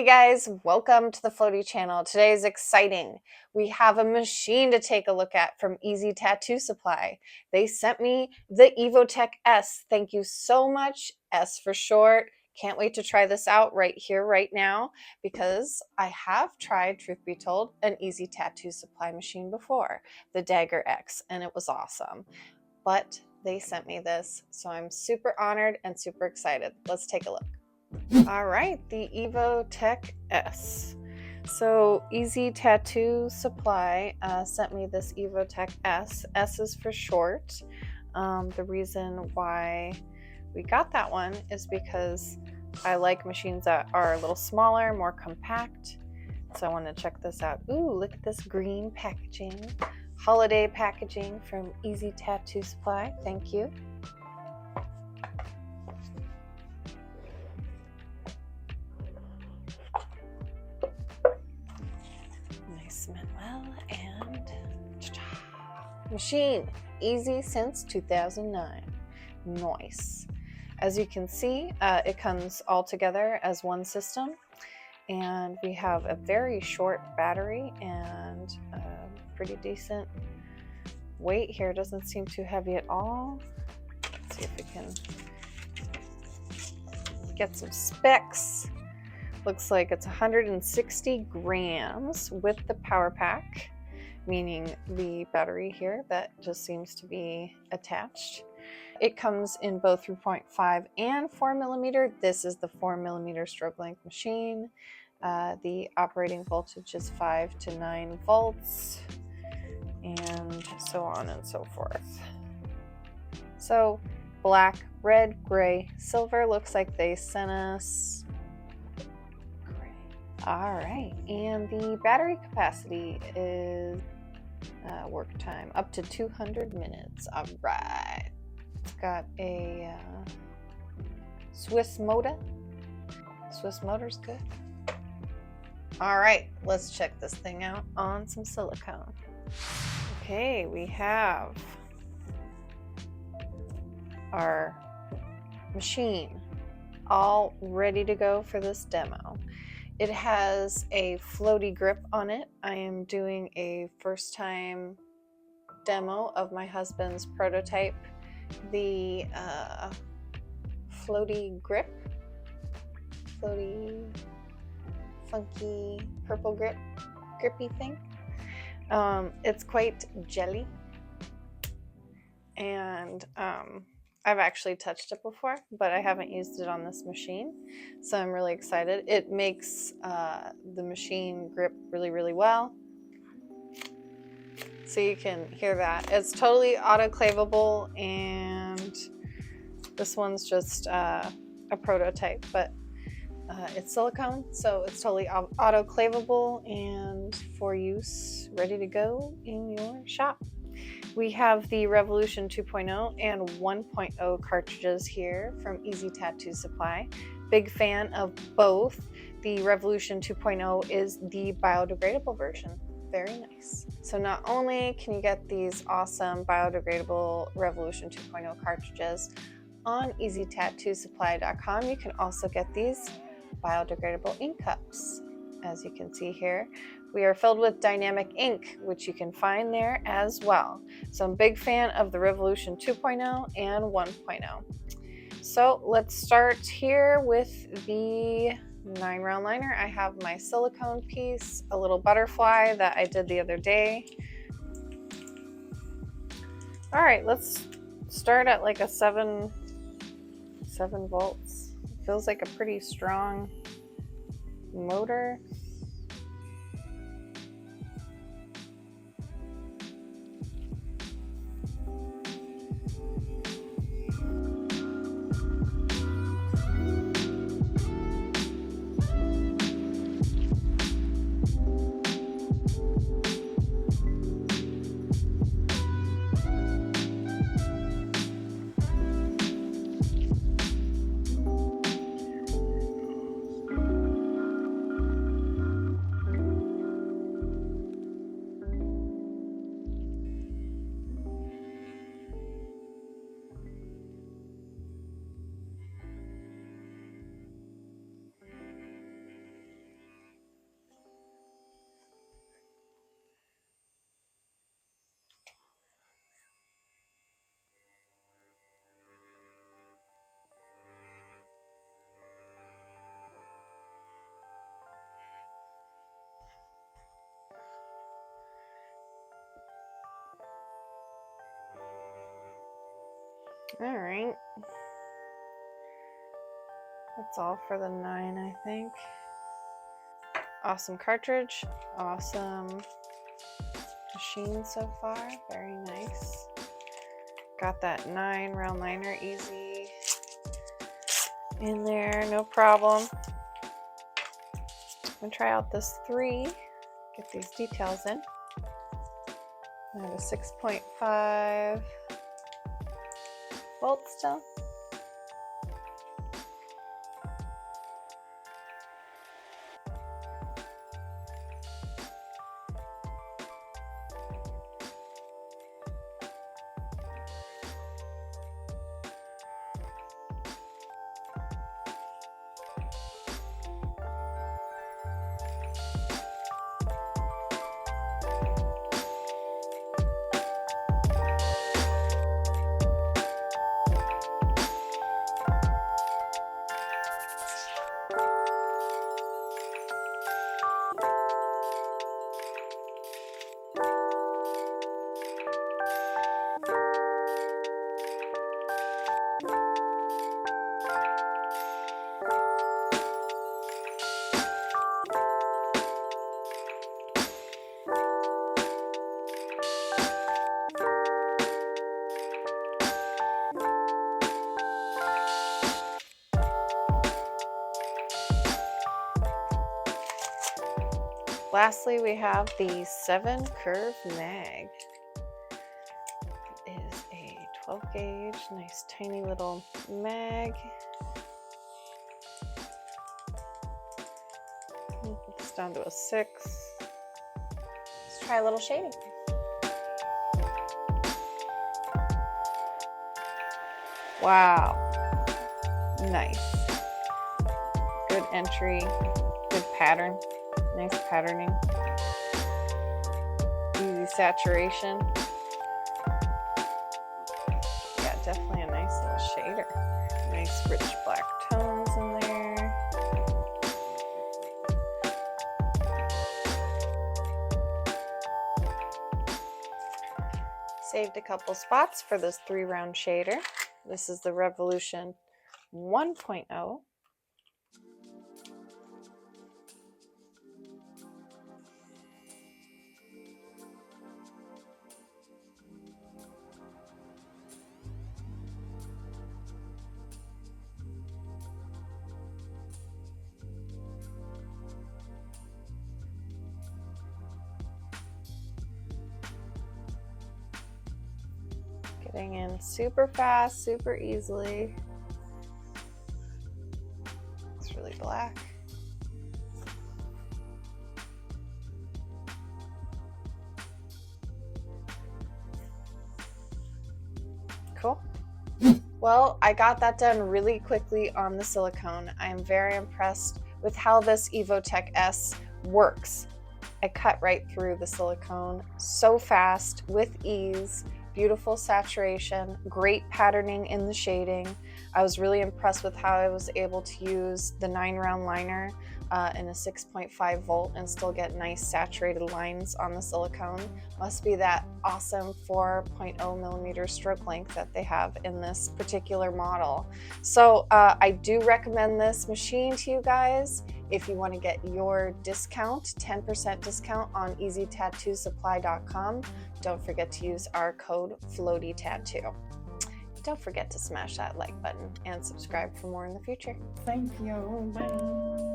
Hey guys, welcome to the Floaty channel. Today is exciting. We have a machine to take a look at from EZTattoo Supply. They sent me the EvoTech-S. Thank you so much, S for short. Can't wait to try this out right here, right now, because I have tried, truth be told, an EZTattoo Supply machine before, the Dagger X, and it was awesome. But they sent me this, so I'm super honored and super excited. Let's take a look. All right, the EvoTech-S. So EZTattoo Supply sent me this EvoTech-S. S is for short. The reason why we got that one is because I like machines that are a little smaller, more compact. So I want to check this out. Ooh, look at this green packaging. Holiday packaging from EZTattoo Supply. Thank you. Manuel and machine easy since 2009. Nice. As you can see, it comes all together as one system, and we have a very short battery and a pretty decent weight here. Doesn't seem too heavy at all. Let's see if we can get some specs. Looks like it's 160 grams with the power pack, meaning the battery here that just seems to be attached. It comes in both 3.5 and 4 millimeter. This is the 4 millimeter stroke length machine. The operating voltage is 5 to 9 volts, and so on and so forth. So black, red, gray, silver. Looks like they sent us. All right, and the battery capacity is work time up to 200 minutes. All right, it's got a Swiss motor. Swiss motor's good. All right, let's check this thing out on some silicone. Okay, we have our machine all ready to go for this demo. It has a floaty grip on it. I am doing a first time demo of my husband's prototype, the floaty grip, floaty, funky purple grippy thing. It's quite jelly, and I've actually touched it before, but I haven't used it on this machine, so I'm really excited. It makes the machine grip really, really well. So you can hear that. It's totally autoclavable, and this one's just a prototype, but it's silicone, so it's totally autoclavable and for use, ready to go in your shop. We have the Revolution 2.0 and 1.0 cartridges here from EZTattoo Supply. Big fan of both. The Revolution 2.0 is the biodegradable version. Very nice. So not only can you get these awesome biodegradable Revolution 2.0 cartridges on EZTattooSupply.com, you can also get these biodegradable ink cups. As you can see here, we are filled with dynamic ink, which you can find there as well. So I'm a big fan of the Revolution 2.0 and 1.0. So let's start here with the 9-round liner. I have my silicone piece, a little butterfly that I did the other day. All right, let's start at like a 7 volts. Feels like a pretty strong motor. All right. That's all for the 9, I think. Awesome cartridge. Awesome machine so far. Very nice. Got that 9 round liner easy in there, no problem. I'm gonna try out this 3, get these details in. I have a 6.5 volt still. Lastly, we have the 7 curve mag. It is a 12 gauge, nice tiny little mag. Put this down to a 6. Let's try a little shading. Wow, nice. Good entry, good pattern. Nice patterning, easy saturation. Yeah, definitely a nice little shader. Nice rich black tones in there. Saved a couple spots for this 3 round shader. This is the Revolution 1.0. Getting in super fast, super easily. It's really black. Cool. Well, I got that done really quickly on the silicone. I am very impressed with how this EvoTech-S works. I cut right through the silicone so fast, with ease. Beautiful saturation, great patterning in the shading. I was really impressed with how I was able to use the 9 round liner in a 6.5 volt and still get nice saturated lines on the silicone. Must be that awesome 4.0 millimeter stroke length that they have in this particular model. So I do recommend this machine to you guys. If you want to get your discount, 10% discount on EZTattooSupply.com, don't forget to use our code floaty.art. Don't forget to smash that like button and subscribe for more in the future. Thank you. Bye.